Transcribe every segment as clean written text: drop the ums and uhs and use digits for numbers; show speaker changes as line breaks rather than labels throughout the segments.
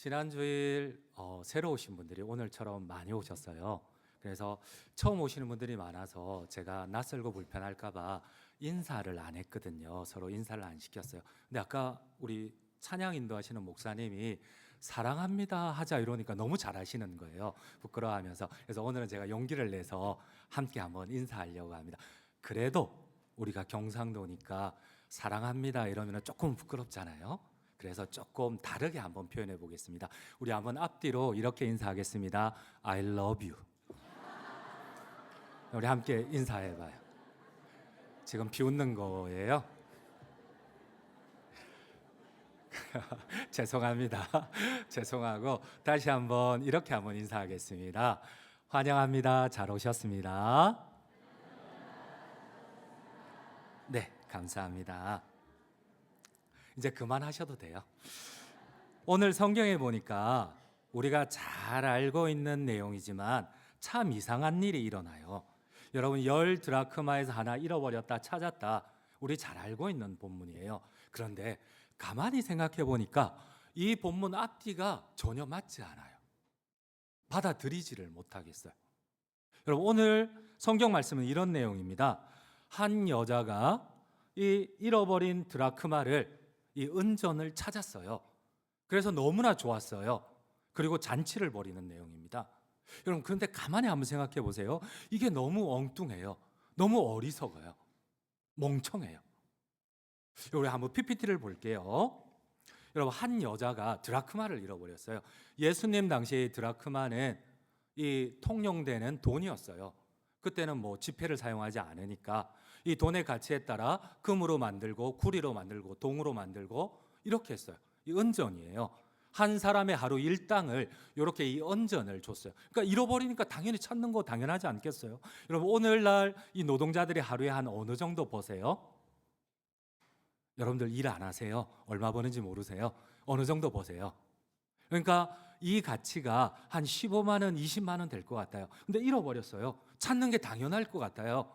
지난 주일 새로 오신 분들이 오늘처럼 많이 오셨어요. 그래서 처음 오시는 분들이 많아서 제가 낯설고 불편할까 봐 인사를 안 했거든요. 서로 인사를 안 시켰어요. 근데 아까 우리 찬양 인도하시는 목사님이 사랑합니다 하자 이러니까 너무 잘하시는 거예요. 부끄러워하면서. 그래서 오늘은 제가 용기를 내서 함께 한번 인사하려고 합니다. 그래도 우리가 경상도니까 사랑합니다 이러면 조금 부끄럽잖아요. 그래서 조금 다르게 한번 표현해 보겠습니다. 우리 한번 앞뒤로 이렇게 인사하겠습니다. I love you. 우리 함께 인사해 봐요. 지금 비웃는 거예요. 죄송합니다. 죄송하고 다시 한번 이렇게 한번 인사하겠습니다. 환영합니다. 잘 오셨습니다. 네, 감사합니다. 이제 그만하셔도 돼요. 오늘 성경에 보니까 우리가 잘 알고 있는 내용이지만 참 이상한 일이 일어나요. 여러분, 10드라크마에서 하나 잃어버렸다 찾았다, 우리 잘 알고 있는 본문이에요. 그런데 가만히 생각해 보니까 이 본문 앞뒤가 전혀 맞지 않아요. 받아들이지를 못하겠어요. 여러분, 오늘 성경 말씀은 이런 내용입니다. 한 여자가 이 잃어버린 드라크마를, 이 은전을 찾았어요. 그래서 너무나 좋았어요. 그리고 잔치를 벌이는 내용입니다. 여러분, 그런데 가만히 한번 생각해 보세요. 이게 너무 엉뚱해요. 너무 어리석어요. 멍청해요. 우리 한번 PPT를 볼게요. 여러분, 한 여자가 드라크마를 잃어버렸어요. 예수님 당시 드라크마는 이 통용되는 돈이었어요. 그때는 뭐 지폐를 사용하지 않으니까 이 돈의 가치에 따라 금으로 만들고 구리로 만들고 동으로 만들고 이렇게 했어요. 이 은전이에요. 한 사람의 하루 일당을 이렇게 이 은전을 줬어요. 그러니까 잃어버리니까 당연히 찾는 거 당연하지 않겠어요? 여러분, 오늘날 이 노동자들이 하루에 한 어느 정도 버세요? 여러분들 일 안 하세요? 얼마 버는지 모르세요? 어느 정도 버세요? 그러니까 이 가치가 한 15만 원, 20만 원 될 것 같아요. 근데 잃어버렸어요. 찾는 게 당연할 것 같아요.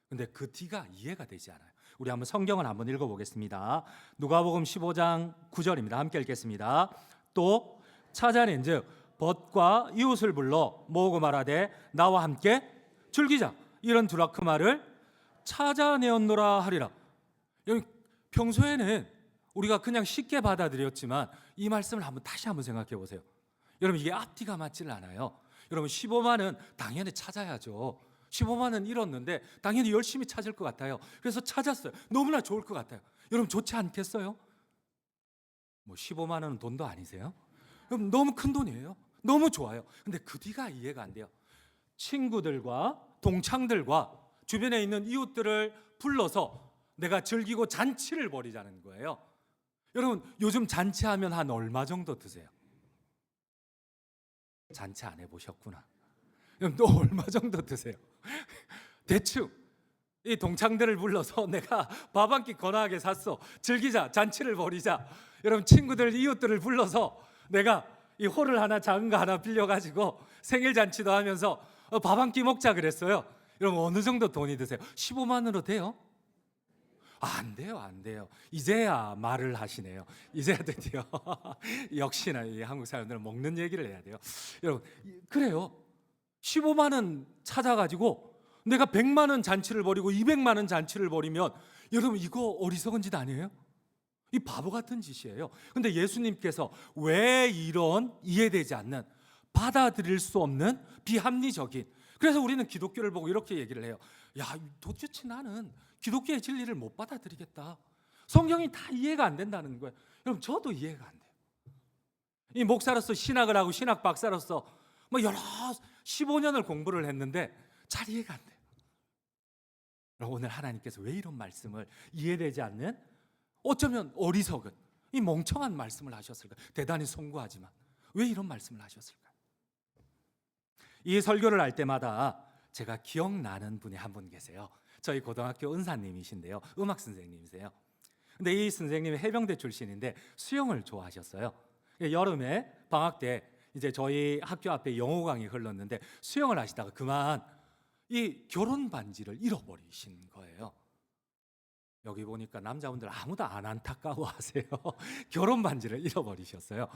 근데 그 뒤가 이해가 되지 않아요. 우리 한번 성경을 한번 읽어보겠습니다. 누가복음 15장 9절입니다. 함께 읽겠습니다. 또 찾아낸즉 벗과 이웃을 불러 모으고 말하되 나와 함께 즐기자, 이런 드라크마를 찾아내었노라 하리라. 여러분, 평소에는 우리가 그냥 쉽게 받아들였지만 이 말씀을 다시 한번 생각해 보세요. 여러분, 이게 앞뒤가 맞질 않아요. 여러분, 15만 원 당연히 찾아야죠. 15만 원 잃었는데 당연히 열심히 찾을 것 같아요. 그래서 찾았어요. 너무나 좋을 것 같아요. 여러분, 좋지 않겠어요? 뭐 15만 원은 돈도 아니세요? 그럼 너무 큰 돈이에요. 너무 좋아요. 근데 그 뒤가 이해가 안 돼요. 친구들과 동창들과 주변에 있는 이웃들을 불러서 내가 즐기고 잔치를 벌이자는 거예요. 여러분, 요즘 잔치하면 한 얼마 정도 드세요? 잔치 안 해보셨구나. 그럼 또 얼마 정도 드세요? 대충 이 동창들을 불러서 내가 밥 한 끼 거나하게 샀어, 즐기자, 잔치를 벌이자. 여러분, 친구들, 이웃들을 불러서 내가 이 홀을 하나, 작은 거 하나 빌려가지고 생일 잔치도 하면서 밥 한 끼 먹자 그랬어요. 여러분, 어느 정도 돈이 드세요? 15만으로 돼요? 안 돼요, 안 돼요. 이제야 말을 하시네요. 이제야 드디어. 역시나 이 한국 사람들은 먹는 얘기를 해야 돼요. 여러분, 그래요. 15만 원 찾아가지고 내가 100만 원 잔치를 벌이고 200만 원 잔치를 벌이면, 여러분, 이거 어리석은 짓 아니에요? 이 바보 같은 짓이에요. 근데 예수님께서 왜 이런 이해되지 않는, 받아들일 수 없는 비합리적인, 그래서 우리는 기독교를 보고 이렇게 얘기를 해요. 야, 도대체 나는 기독교의 진리를 못 받아들이겠다. 성경이 다 이해가 안 된다는 거예요. 여러분, 저도 이해가 안 돼요. 이 목사로서 신학을 하고 신학 박사로서 뭐 여러 15년을 공부를 했는데 잘 이해가 안 돼요. 오늘 하나님께서 왜 이런 말씀을, 이해되지 않는, 어쩌면 어리석은, 이 멍청한 말씀을 하셨을까? 대단히 송구하지만 왜 이런 말씀을 하셨을까? 이 설교를 할 때마다 제가 기억나는 분이 한 분 계세요. 저희 고등학교 은사님이신데요, 음악 선생님이세요. 근데 이 선생님이 해병대 출신인데 수영을 좋아하셨어요. 여름에 방학 때 이제 저희 학교 앞에 영호강이 흘렀는데 수영을 하시다가 그만 이 결혼 반지를 잃어버리신 거예요. 여기 보니까 남자분들 아무도 안 안타까워하세요. 결혼 반지를 잃어버리셨어요.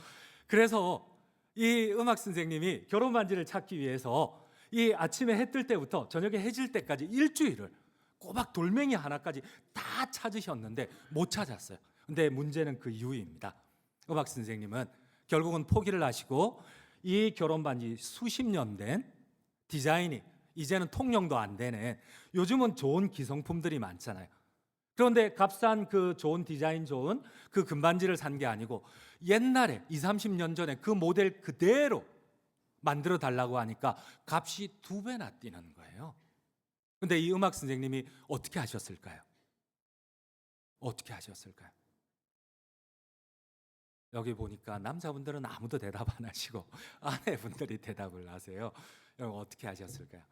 그래서 이 음악 선생님이 결혼 반지를 찾기 위해서 이 아침에 해 뜰 때부터 저녁에 해질 때까지 일주일을 꼬박 돌멩이 하나까지 다 찾으셨는데 못 찾았어요. 근데 문제는 그 이유입니다. 음악 선생님은 결국은 포기를 하시고 이 결혼 반지 수십 년 된 디자인이 이제는 통용도 안 되는, 요즘은 좋은 기성품들이 많잖아요. 그런데 값싼 그 좋은 디자인 좋은 그 금반지를 산 게 아니고 옛날에 20, 30년 전에 그 모델 그대로 만들어 달라고 하니까 값이 2배나 뛰는 거예요. 근데 이 음악 선생님이 어떻게 하셨을까요? 어떻게 하셨을까요? 여기 보니까 남자분들은 아무도 대답 안 하시고 아내분들이 대답을 하세요. 여러분 어떻게 하셨을까요?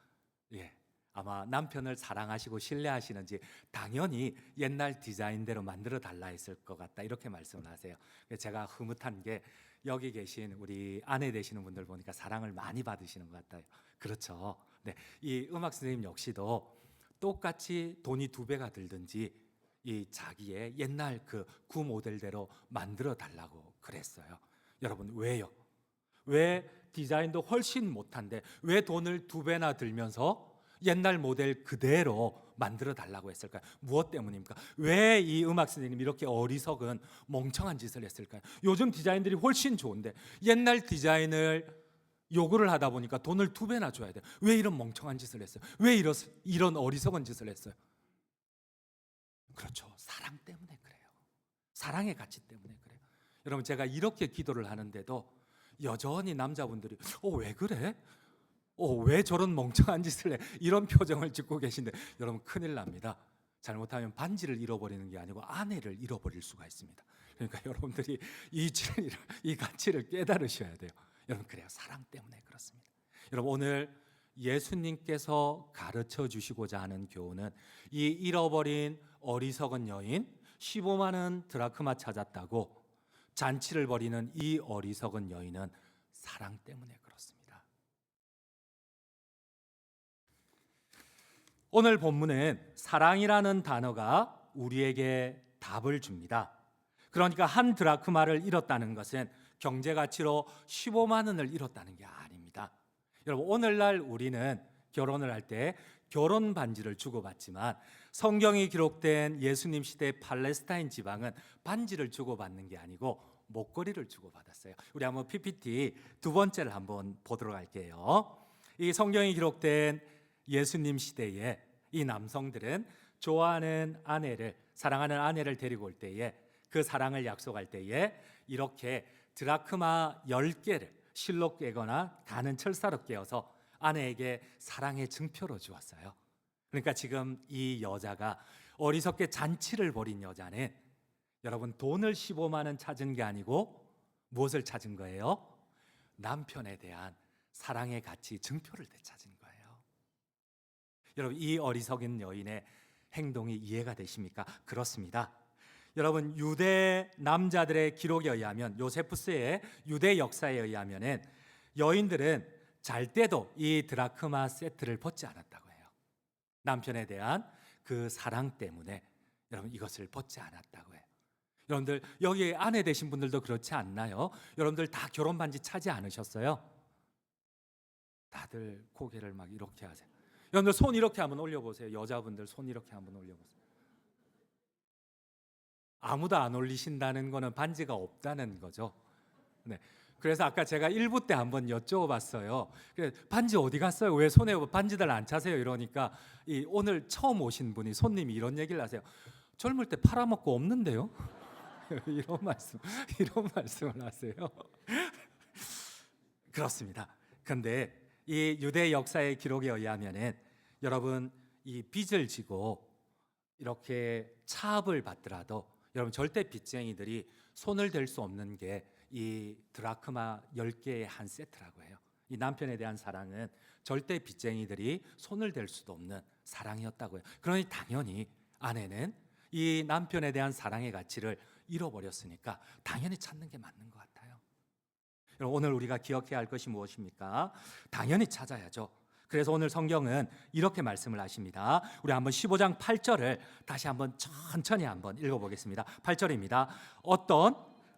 예. 아마 남편을 사랑하시고 신뢰하시는지 당연히 옛날 디자인대로 만들어 달라 했을 것 같다, 이렇게 말씀을 하세요. 제가 흐뭇한 게 여기 계신 우리 아내 되시는 분들 보니까 사랑을 많이 받으시는 것 같아요. 그렇죠. 네, 이 음악 선생님 역시도 똑같이 돈이 2배가 들든지 이 자기의 옛날 그 구 모델대로 만들어 달라고 그랬어요. 여러분 왜요? 왜 디자인도 훨씬 못한데 왜 돈을 2배나 들면서 옛날 모델 그대로 만들어 달라고 했을까요? 무엇 때문입니까? 왜 이 음악 선생님이 이렇게 어리석은 멍청한 짓을 했을까요? 요즘 디자인들이 훨씬 좋은데 옛날 디자인을 요구를 하다 보니까 돈을 2배나 줘야 돼요. 왜 이런 멍청한 짓을 했어요? 왜 이런 어리석은 짓을 했어요? 그렇죠. 사랑 때문에 그래요. 사랑의 가치 때문에 그래요. 여러분 제가 이렇게 기도를 하는데도 여전히 남자분들이 왜 그래? 왜 저런 멍청한 짓을 해? 이런 표정을 짓고 계신데 여러분 큰일 납니다. 잘못하면 반지를 잃어버리는 게 아니고 아내를 잃어버릴 수가 있습니다. 그러니까 여러분들이 이 가치를 깨달으셔야 돼요. 여러분 그래요. 사랑 때문에 그렇습니다. 여러분 오늘 예수님께서 가르쳐 주시고자 하는 교훈은 이 잃어버린 어리석은 여인 15만 원 드라크마 찾았다고 잔치를 벌이는 이 어리석은 여인은 사랑 때문에 그렇습니다. 오늘 본문은 사랑이라는 단어가 우리에게 답을 줍니다. 그러니까 한 드라크마를 잃었다는 것은 경제 가치로 15만 원을 잃었다는 게 아닙니다. 여러분 오늘날 우리는 결혼을 할 때 결혼 반지를 주고받지만 성경이 기록된 예수님 시대 팔레스타인 지방은 반지를 주고받는 게 아니고 목걸이를 주고받았어요. 우리 한번 PPT 두 번째를 한번 보도록 할게요. 이 성경이 기록된 예수님 시대에 이 남성들은 좋아하는 아내를, 사랑하는 아내를 데리고 올 때에 그 사랑을 약속할 때에 이렇게 드라크마 10개를 실로 깨거나 가는 철사로 깨어서 아내에게 사랑의 증표로 주었어요. 그러니까 지금 이 여자가 어리석게 잔치를 벌인 여자는 여러분 돈을 15만 원 찾은 게 아니고 무엇을 찾은 거예요? 남편에 대한 사랑의 가치 증표를 되찾은 거예요. 여러분 이 어리석은 여인의 행동이 이해가 되십니까? 그렇습니다. 여러분 유대 남자들의 기록에 의하면, 요세푸스의 유대 역사에 의하면은 여인들은 잘 때도 이 드라크마 세트를 벗지 않았다고 해요. 남편에 대한 그 사랑 때문에 여러분 이것을 벗지 않았다고 해요. 여러분들 여기 아내 되신 분들도 그렇지 않나요? 여러분들 다 결혼 반지 차지 않으셨어요? 다들 고개를 막 이렇게 하세요. 여러분들 손 이렇게 한번 올려보세요. 여자분들 손 이렇게 한번 올려보세요. 아무도 안 올리신다는 거는 반지가 없다는 거죠. 네. 그래서 아까 제가 1부 때 한번 여쭤봤어요. 반지 어디 갔어요? 왜 손에 반지들 안 차세요? 이러니까 오늘 처음 오신 분이 손님이 이런 얘기를 하세요. 젊을 때 팔아먹고 없는데요? 이런 말씀을 하세요. 그렇습니다. 근데 이 유대 역사의 기록에 의하면은 여러분 이 빚을 지고 이렇게 차압을 받더라도 여러분 절대 빚쟁이들이 손을 댈 수 없는 게 이 드라크마 10개의 한 세트라고 해요. 이 남편에 대한 사랑은 절대 빚쟁이들이 손을 댈 수도 없는 사랑이었다고 해요. 그러니 당연히 아내는 이 남편에 대한 사랑의 가치를 잃어버렸으니까 당연히 찾는 게 맞는 것 같아요. 오늘 우리가 기억해야 할 것이 무엇입니까? 당연히 찾아야죠. 그래서 오늘 성경은 이렇게 말씀을 하십니다. 우리 한번 15장 8절을 다시 한번 천천히 한번 읽어보겠습니다. 8절입니다. 어떤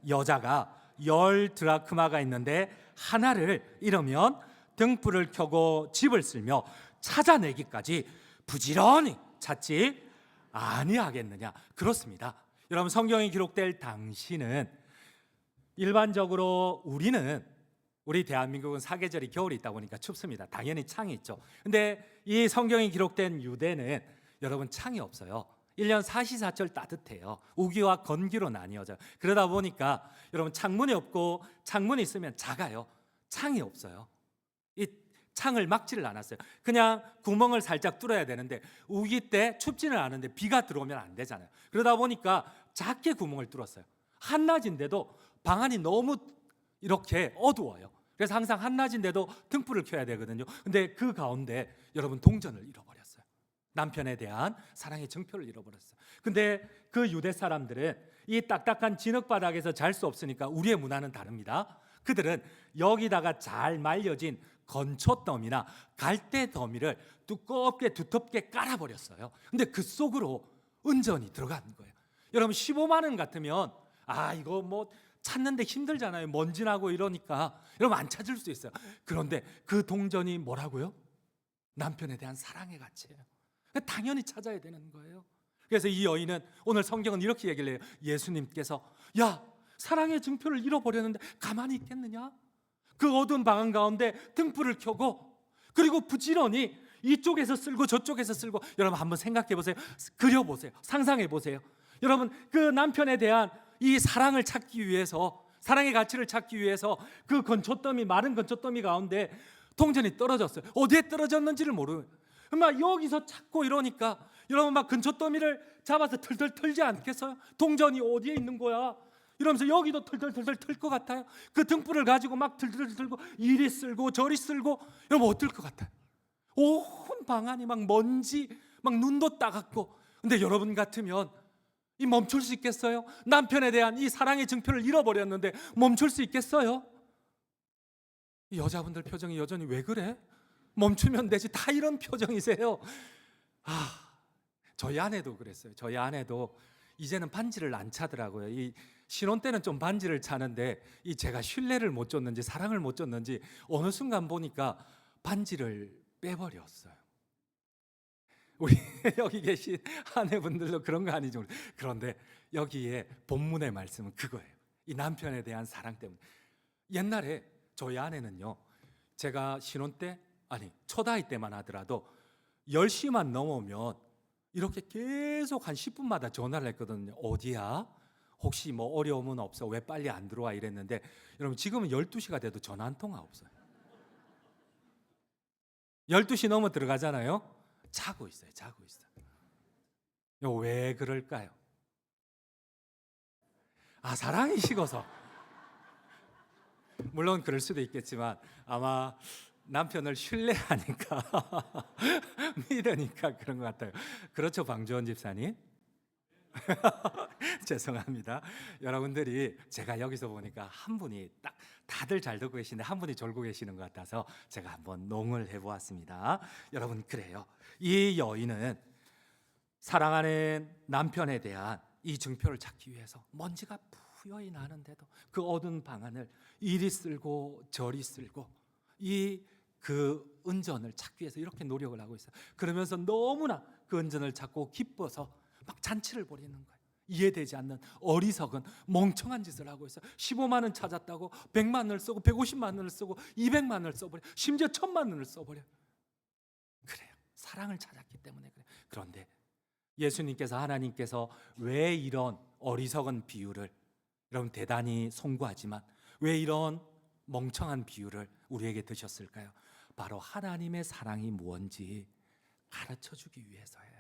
여자가 10드라크마가 있는데 하나를 잃으면 등불을 켜고 집을 쓸며 찾아내기까지 부지런히 찾지 아니하겠느냐. 그렇습니다. 여러분, 성경에 기록될 당시는 일반적으로 우리 대한민국은 사계절이 겨울이 있다 보니까 춥습니다. 당연히 창이 있죠. 근데 이 성경에 기록된 유대는 여러분 창이 없어요. 1년 사시사철 따뜻해요. 우기와 건기로 나뉘어져요. 그러다 보니까 여러분 창문이 없고 창문이 있으면 작아요. 창이 없어요. 이 창을 막지를 않았어요. 그냥 구멍을 살짝 뚫어야 되는데 우기 때 춥지는 않은데 비가 들어오면 안 되잖아요. 그러다 보니까 작게 구멍을 뚫었어요. 한낮인데도 방 안이 너무 이렇게 어두워요. 그래서 항상 한낮인데도 등불을 켜야 되거든요. 근데 그 가운데 여러분 동전을 잃어버렸어요. 남편에 대한 사랑의 증표를 잃어버렸어요. 근데 그 유대 사람들은 이 딱딱한 진흙바닥에서 잘 수 없으니까 우리의 문화는 다릅니다. 그들은 여기다가 잘 말려진 건초더미나 갈대더미를 두텁게 깔아버렸어요. 근데 그 속으로 은전이 들어간 거예요. 여러분 15만 원 같으면 이거 뭐 찾는데 힘들잖아요. 먼지 나고 이러니까 여러분 안 찾을 수 있어요. 그런데 그 동전이 뭐라고요? 남편에 대한 사랑의 가치예요. 당연히 찾아야 되는 거예요. 그래서 이 여인은 오늘 성경은 이렇게 얘기를 해요. 예수님께서 사랑의 증표를 잃어버렸는데 가만히 있겠느냐? 그 어두운 방 안 가운데 등불을 켜고 그리고 부지런히 이쪽에서 쓸고 저쪽에서 쓸고 여러분 한번 생각해 보세요. 그려보세요. 상상해 보세요. 여러분 그 남편에 대한 이 사랑을 찾기 위해서 사랑의 가치를 찾기 위해서 그 건초더미 마른 건초더미 가운데 동전이 떨어졌어요. 어디에 떨어졌는지를 모르고 막 여기서 찾고 이러니까 여러분 막 건초더미를 잡아서 털털 털지 않겠어요? 동전이 어디에 있는 거야? 이러면서 여기도 털털 털 것 같아요. 그 등불을 가지고 막 털털 털고 이리 쓸고 저리 쓸고 여러분 어떨 것 같아요? 온 방 안이 막 먼지 막 눈도 따갑고 근데 여러분 같으면 이 멈출 수 있겠어요? 남편에 대한 이 사랑의 증표를 잃어버렸는데 멈출 수 있겠어요? 이 여자분들 표정이 여전히 왜 그래? 멈추면 되지. 다 이런 표정이세요. 저희 아내도 그랬어요. 저희 아내도 이제는 반지를 안 차더라고요. 이 신혼 때는 좀 반지를 차는데 이 제가 신뢰를 못 줬는지 사랑을 못 줬는지 어느 순간 보니까 반지를 빼버렸어요. 우리 여기 계신 아내분들도 그런 거 아니죠? 그런데 여기에 본문의 말씀은 그거예요. 이 남편에 대한 사랑 때문에. 옛날에 저희 아내는요, 제가 신혼 때 첫 아이 때만 하더라도 10시만 넘으면 이렇게 계속 한 10분마다 전화를 했거든요. 어디야? 혹시 뭐 어려움은 없어? 왜 빨리 안 들어와? 이랬는데 여러분 지금은 12시가 돼도 전화 한 통화 없어요. 12시 넘어 들어가잖아요. 자고 있어요. 왜 그럴까요? 사랑이 식어서. 물론 그럴 수도 있겠지만 아마 남편을 신뢰하니까 믿으니까 그런 것 같아요. 그렇죠, 방주원 집사님? 죄송합니다. 여러분들이 제가 여기서 보니까 한 분이 딱 다들 잘 듣고 계시는데 한 분이 졸고 계시는 것 같아서 제가 한번 농을 해보았습니다. 여러분 그래요. 이 여인은 사랑하는 남편에 대한 이 증표를 찾기 위해서 먼지가 부여히 나는데도 그 어두운 방 안을 이리 쓸고 저리 쓸고 그 은전을 찾기 위해서 이렇게 노력을 하고 있어요. 그러면서 너무나 그 은전을 찾고 기뻐서 막 잔치를 벌이는 거예요. 이해되지 않는 어리석은 멍청한 짓을 하고 있어요. 15만 원 찾았다고 100만 원을 쓰고 150만 원을 쓰고 200만 원을 써버려. 심지어 1000만 원을 써버려. 그래요. 사랑을 찾았기 때문에 그래요. 그런데 예수님께서 하나님께서 왜 이런 어리석은 비유를 여러분 대단히 송구하지만 왜 이런 멍청한 비유를 우리에게 드셨을까요? 바로 하나님의 사랑이 무엇인지 가르쳐주기 위해서예요.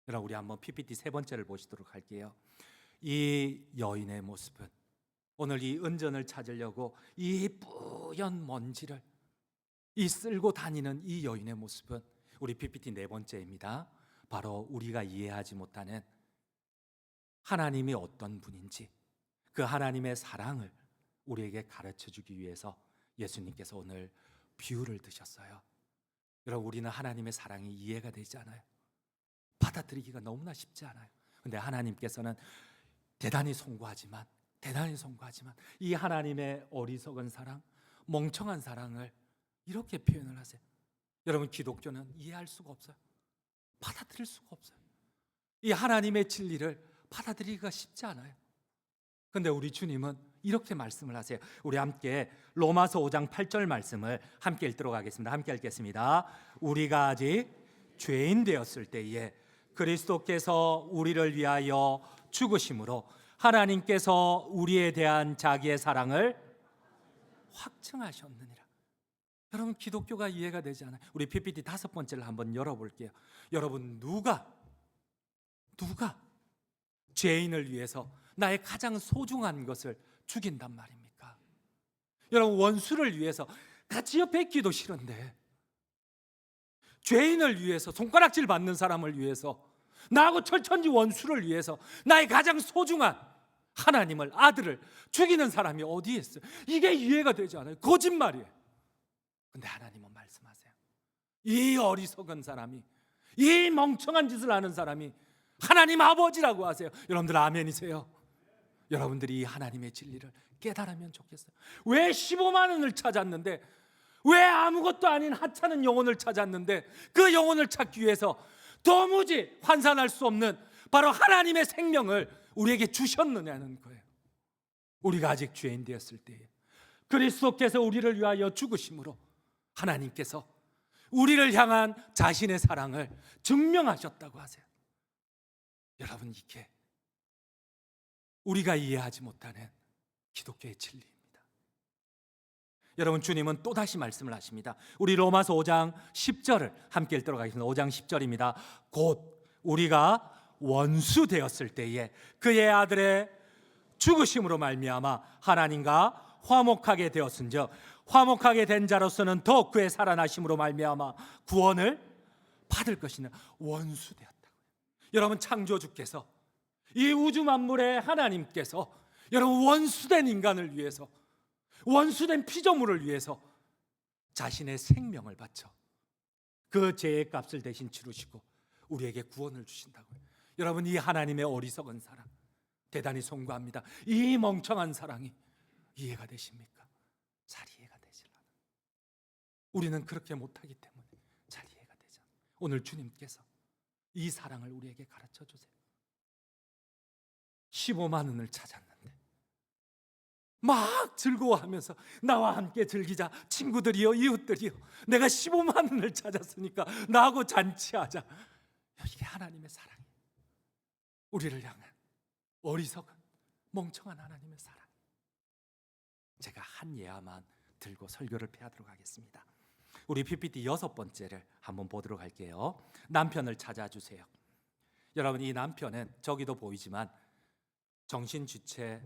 여러분 우리 한번 PPT 세 번째를 보시도록 할게요. 이 여인의 모습은 오늘 이 은전을 찾으려고 이 뿌연 먼지를 쓸고 다니는 이 여인의 모습은 우리 PPT 네 번째입니다. 바로 우리가 이해하지 못하는 하나님이 어떤 분인지 그 하나님의 사랑을 우리에게 가르쳐주기 위해서 예수님께서 오늘 비유를 드셨어요. 여러분, 우리는 하나님의 사랑이 이해가 되지 않아요. 받아들이기가 너무나 쉽지 않아요. 근데 하나님께서는 대단히 송구하지만 이 하나님의 어리석은 사랑, 멍청한 사랑을 이렇게 표현을 하세요. 여러분, 기독교는 이해할 수가 없어요. 받아들일 수가 없어요. 이 하나님의 진리를 받아들이기가 쉽지 않아요. 근데 우리 주님은 이렇게 말씀을 하세요. 우리 함께 로마서 5장 8절 말씀을 함께 읽도록 하겠습니다. 함께 읽겠습니다. 우리가 아직 죄인 되었을 때에 그리스도께서 우리를 위하여 죽으심으로 하나님께서 우리에 대한 자기의 사랑을 확증하셨느니라. 여러분, 기독교가 이해가 되지 않아요. 우리 PPT 5번째를 한번 열어볼게요. 여러분, 누가 죄인을 위해서 나의 가장 소중한 것을 죽인단 말입니까? 여러분, 원수를 위해서 같이 옆에 있기도 싫은데, 죄인을 위해서, 손가락질 받는 사람을 위해서, 나하고 철천지 원수를 위해서 나의 가장 소중한 하나님을, 아들을 죽이는 사람이 어디에 있어요? 이게 이해가 되지 않아요. 거짓말이에요. 근데 하나님은 말씀하세요. 이 어리석은 사람이, 이 멍청한 짓을 하는 사람이 하나님 아버지라고 하세요. 여러분들 아멘이세요? 여러분들이 이 하나님의 진리를 깨달으면 좋겠어요. 왜 15만 원을 찾았는데, 왜 아무것도 아닌 하찮은 영혼을 찾았는데, 그 영혼을 찾기 위해서 도무지 환산할 수 없는 바로 하나님의 생명을 우리에게 주셨느냐는 거예요. 우리가 아직 죄인 되었을 때에 그리스도께서 우리를 위하여 죽으심으로 하나님께서 우리를 향한 자신의 사랑을 증명하셨다고 하세요. 여러분, 이게 우리가 이해하지 못하는 기독교의 진리입니다. 여러분, 주님은 또다시 말씀을 하십니다. 우리 로마서 5장 10절을 함께 읽도록 하겠습니다. 5장 10절입니다. 곧 우리가 원수 되었을 때에 그의 아들의 죽으심으로 말미암아 하나님과 화목하게 되었은즉 화목하게 된 자로서는 더욱 그의 살아나심으로 말미암아 구원을 받을 것이냐. 원수 되었다고요. 여러분, 창조주께서, 이 우주 만물의 하나님께서 여러분, 원수된 인간을 위해서, 원수된 피조물을 위해서 자신의 생명을 바쳐 그 죄의 값을 대신 치르시고 우리에게 구원을 주신다고요. 여러분, 이 하나님의 어리석은 사랑 대단히 송구합니다. 이 멍청한 사랑이 이해가 되십니까? 잘 이해가 되질 않아요. 우리는 그렇게 못하기 때문에 잘 이해가 되지 않아요. 오늘 주님께서 이 사랑을 우리에게 가르쳐 주세요. 15만 원을 찾았는데 막 즐거워하면서 나와 함께 즐기자, 친구들이요, 이웃들이요, 내가 15만 원을 찾았으니까 나하고 잔치하자. 이게 하나님의 사랑이에요. 우리를 향한 어리석은 멍청한 하나님의 사랑. 제가 한 예화만 들고 설교를 폐하도록 하겠습니다. 우리 PPT 6번째를 한번 보도록 할게요. 남편을 찾아주세요. 여러분, 이 남편은 저기도 보이지만 정신주체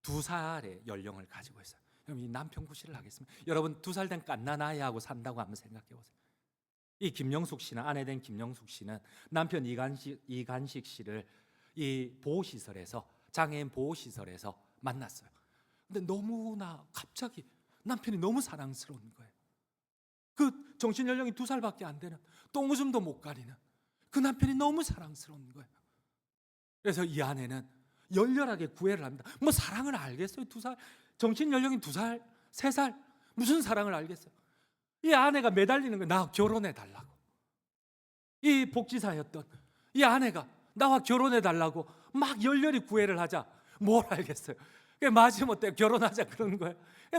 2살의 연령을 가지고 있어요. 여러분, 이 남편 구실을 하겠습니다. 여러분, 2살 된 갓난아이하고 산다고 한번 생각해 보세요. 이 김영숙 씨는, 아내 된 김영숙 씨는 남편 이간식 씨를 이 보호시설에서, 장애인 보호시설에서 만났어요. 근데 너무나 갑자기 남편이 너무 사랑스러운 거예요. 그 정신연령이 2살밖에 안 되는, 똥오줌도 못 가리는 그 남편이 너무 사랑스러운 거예요. 그래서 이 아내는 열렬하게 구애를 합니다. 뭐 사랑을 알겠어요? 2살, 정신연령이 2살, 3살, 무슨 사랑을 알겠어요? 이 아내가 매달리는 거예요. 나 결혼해 달라고. 이 복지사였던 이 아내가 나와 결혼해 달라고 막 열렬히 구애를 하자 뭘 알겠어요? 마지못해 결혼하자 그러는 거예요.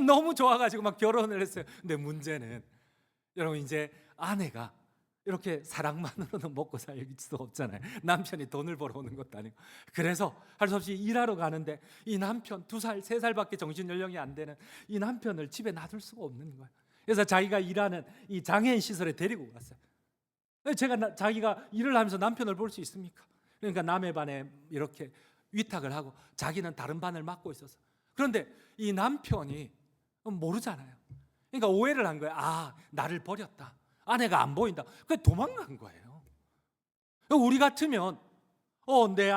너무 좋아가지고 막 결혼을 했어요. 근데 문제는 여러분, 이제 아내가 이렇게 사랑만으로는 먹고 살 수 없잖아요. 남편이 돈을 벌어 오는 것도 아니고. 그래서 할 수 없이 일하러 가는데 이 남편 2살, 3살밖에 정신연령이 안 되는 이 남편을 집에 놔둘 수가 없는 거예요. 그래서 자기가 일하는 이 장애인 시설에 데리고 갔어요. 자기가 일을 하면서 남편을 볼 수 있습니까? 그러니까 남의 반에 이렇게 위탁을 하고 자기는 다른 반을 맡고 있었어. 그런데 이 남편이 모르잖아요. 그러니까 오해를 한 거예요. 아, 나를 버렸다. 아내가 안 보인다. 그래서 도망간 거예요. 우리 같으면 내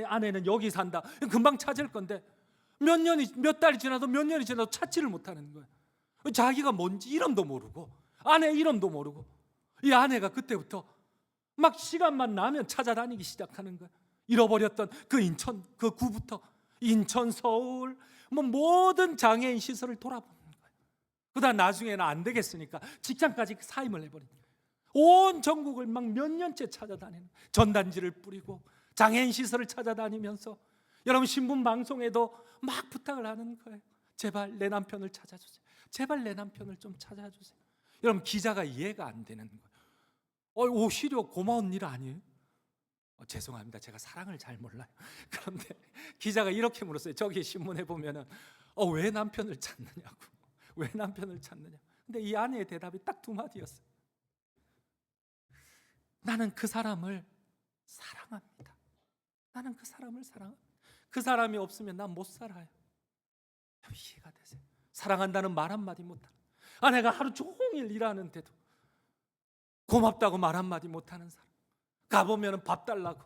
아내는 여기 산다. 금방 찾을 건데 몇 달이 지나도 찾지를 못하는 거예요. 자기가 뭔지 이름도 모르고 아내 이름도 모르고 이 아내가 그때부터 막 시간만 나면 찾아다니기 시작하는 거예요. 잃어버렸던 그 인천 그 구부터 인천, 서울 뭐 모든 장애인 시설을 돌아보는 거예요. 그다음 나중에는 안 되겠으니까 직장까지 사임을 해버린 거예요. 온 전국을 막 몇 년째 찾아다니는, 전단지를 뿌리고 장애인 시설을 찾아다니면서 여러분 신문 방송에도 막 부탁을 하는 거예요. 제발 내 남편을 찾아주세요. 제발 내 남편을 좀 찾아주세요. 여러분 기자가 이해가 안 되는 거예요. 오히려 고마운 일 아니에요? 죄송합니다. 제가 사랑을 잘 몰라요. 그런데 기자가 이렇게 물었어요. 저기 신문에 보면은 왜 남편을 찾느냐고. 왜 남편을 찾느냐. 근데 이 아내의 대답이 딱 두 마디였어요. 나는 그 사람을 사랑합니다. 나는 그 사람을 사랑합니다. 그 사람이 없으면 난 못 살아요. 이해가 되세요? 사랑한다는 말 한마디 못하는, 아내가 하루 종일 일하는데도 고맙다고 말 한마디 못하는 사람, 가보면 밥 달라고,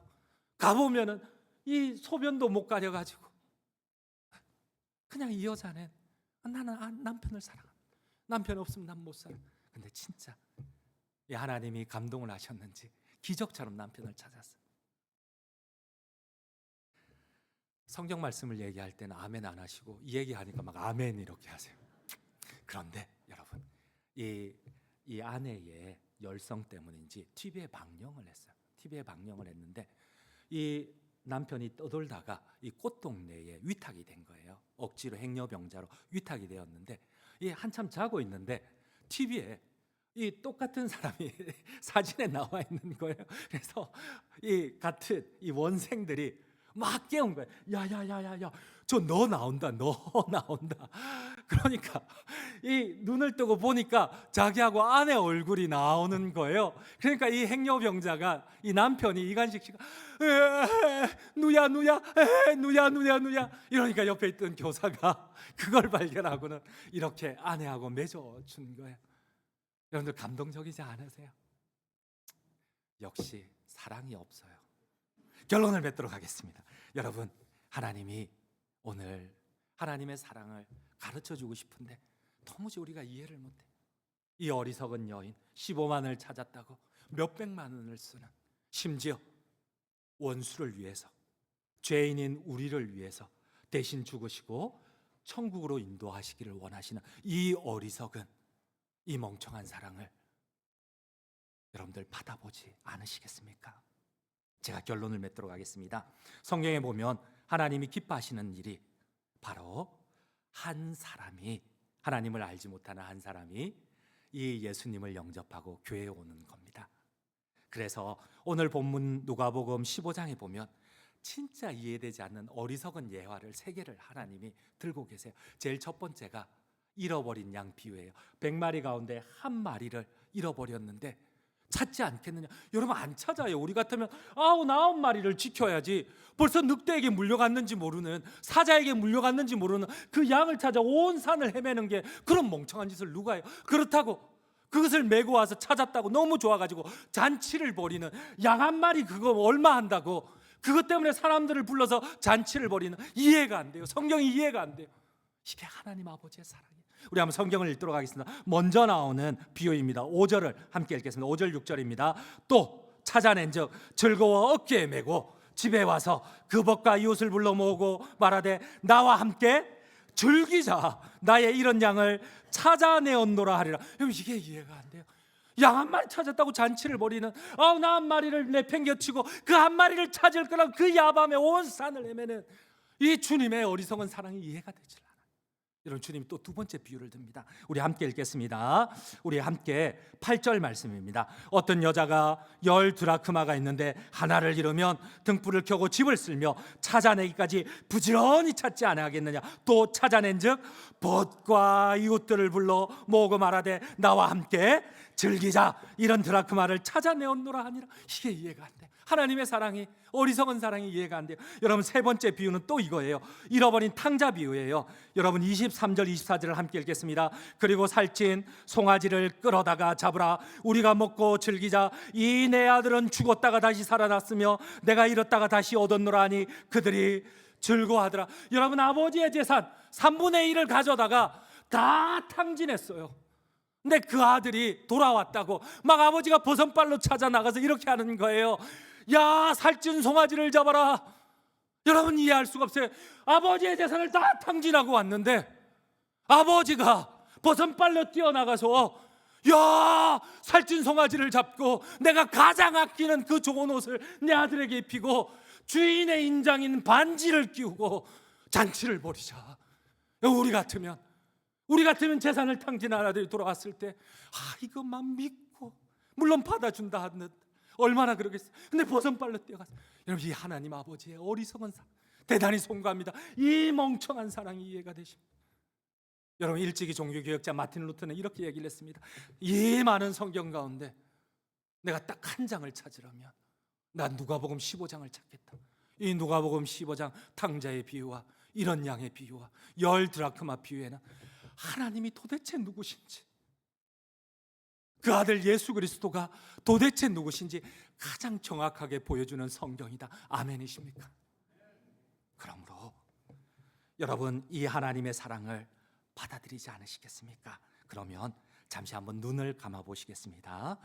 가보면 이 소변도 못 가려가지고 그냥 이 여자는 나는 남편을 사랑합니다. 남편 없으면 난 못 살아. 근데 진짜 이 하나님이 감동을 하셨는지 기적처럼 남편을 찾았어요. 성경 말씀을 얘기할 때는 아멘 안 하시고 이 얘기하니까 막 아멘 이렇게 하세요. 그런데 여러분 이 아내의 열성 때문인지 TV에 방영을 했어요. TV에 방영을 했는데 이 남편이 떠돌다가 이 꽃동네에 위탁이 된 거예요. 억지로 행여병자로 위탁이 되었는데 이 한참 자고 있는데 TV에 이 똑같은 사람이 사진에 나와 있는 거예요. 그래서 이 같은 이 원생들이 막 깨운 거예요. 야야야야야, 저 너 나온다, 너 나온다. 그러니까 이 눈을 뜨고 보니까 자기하고 아내 얼굴이 나오는 거예요. 그러니까 이 행여병자가, 이 남편이 이간식 씨가 누야 이러니까 옆에 있던 교사가 그걸 발견하고는 이렇게 아내하고 맺어준 거예요. 여러분들 감동적이지 않으세요? 역시 사랑이 없어요. 결론을 맺도록 하겠습니다. 여러분, 하나님이 오늘 하나님의 사랑을 가르쳐주고 싶은데 도무지 우리가 이해를 못해. 이 어리석은 여인 15만을 찾았다고 몇백만 원을 쓰는, 심지어 원수를 위해서, 죄인인 우리를 위해서 대신 죽으시고 천국으로 인도하시기를 원하시는 이 어리석은, 이 멍청한 사랑을 여러분들 받아보지 않으시겠습니까? 제가 결론을 맺도록 하겠습니다. 성경에 보면 하나님이 기뻐하시는 일이 바로 한 사람이, 하나님을 알지 못하는 한 사람이 이 예수님을 영접하고 교회에 오는 겁니다. 그래서 오늘 본문 누가복음 15장에 보면 진짜 이해되지 않는 어리석은 예화를 3개를 하나님이 들고 계세요. 제일 첫 번째가 잃어버린 양 비유예요. 100마리 가운데 한 마리를 잃어버렸는데 찾지 않겠느냐. 여러분 안 찾아요. 우리 같으면 99마리를 지켜야지. 벌써 늑대에게 물려갔는지 모르는, 사자에게 물려갔는지 모르는 그 양을 찾아 온 산을 헤매는 게 그런 멍청한 짓을 누가 해요? 그렇다고 그것을 메고 와서 찾았다고 너무 좋아가지고 잔치를 벌이는, 양 한 마리 그거 얼마 한다고 그것 때문에 사람들을 불러서 잔치를 벌이는, 이해가 안 돼요. 성경이 이해가 안 돼요. 이게 하나님 아버지의 사랑이에요. 우리 한번 성경을 읽도록 하겠습니다. 먼저 나오는 비유입니다. 5절을 함께 읽겠습니다. 5절 6절입니다. 또 찾아낸 즉 즐거워 어깨에 메고 집에 와서 그 벗과 이웃을 불러 모으고 말하되 나와 함께 즐기자. 나의 이런 양을 찾아내었노라 하리라. 여러분 이게 이해가 안 돼요. 양 한 마리 찾았다고 잔치를 벌이는, 나 한 마리를 내팽겨치고 그 한 마리를 찾을 거라고 그 야밤에 온 산을 헤매는 이 주님의 어리석은 사랑이 이해가 되지 않아요. 여러분 주님이 또 두 번째 비유를 듭니다. 우리 함께 읽겠습니다. 우리 함께 8절 말씀입니다. 어떤 여자가 10드라크마가 있는데 하나를 잃으면 등불을 켜고 집을 쓸며 찾아내기까지 부지런히 찾지 아니하겠느냐. 또 찾아낸즉 벗과 이웃들을 불러 모으고 말하되 나와 함께 즐기자. 이런 드라크마를 찾아내었노라 하니라. 이게 이해가 안 돼. 하나님의 사랑이, 어리석은 사랑이 이해가 안 돼요. 여러분 세 번째 비유는 또 이거예요. 잃어버린 탕자 비유예요. 여러분 23절 24절을 함께 읽겠습니다. 그리고 살찐 송아지를 끌어다가 잡으라. 우리가 먹고 즐기자. 이 내 아들은 죽었다가 다시 살아났으며 내가 잃었다가 다시 얻었노라 하니 그들이 즐거워하더라. 여러분 아버지의 재산 3분의 1을 가져다가 다 탕진했어요. 근데 그 아들이 돌아왔다고 막 아버지가 버선발로 찾아 나가서 이렇게 하는 거예요. 야, 살찐 송아지를 잡아라. 여러분 이해할 수가 없어요. 아버지의 재산을 다 탕진하고 왔는데 아버지가 버선발로 뛰어나가서 야, 살찐 송아지를 잡고 내가 가장 아끼는 그 좋은 옷을 내 아들에게 입히고 주인의 인장인 반지를 끼우고 잔치를 벌이자. 우리 같으면 재산을 탕진한 아들이 돌아왔을 때 이것만 믿고 물론 받아준다 하는 얼마나 그러겠어요. 근데 버선발로 뛰어가서 여러분 이 하나님 아버지의 어리석은 사랑 대단히 송구합니다. 이 멍청한 사랑이 이해가 되십니다. 여러분 일찍이 종교개혁자 마틴 루터는 이렇게 얘기를 했습니다. 이 많은 성경 가운데 내가 딱 한 장을 찾으라면 난 누가복음 15장을 찾겠다. 이 누가복음 15장 탕자의 비유와 이런 양의 비유와 열 드라크마 비유에는 하나님이 도대체 누구신지, 그 아들 예수 그리스도가 도대체 누구신지 가장 정확하게 보여주는 성경이다. 아멘이십니까? 그러므로 여러분 이 하나님의 사랑을 받아들이지 않으시겠습니까? 그러면 잠시 한번 눈을 감아 보시겠습니다.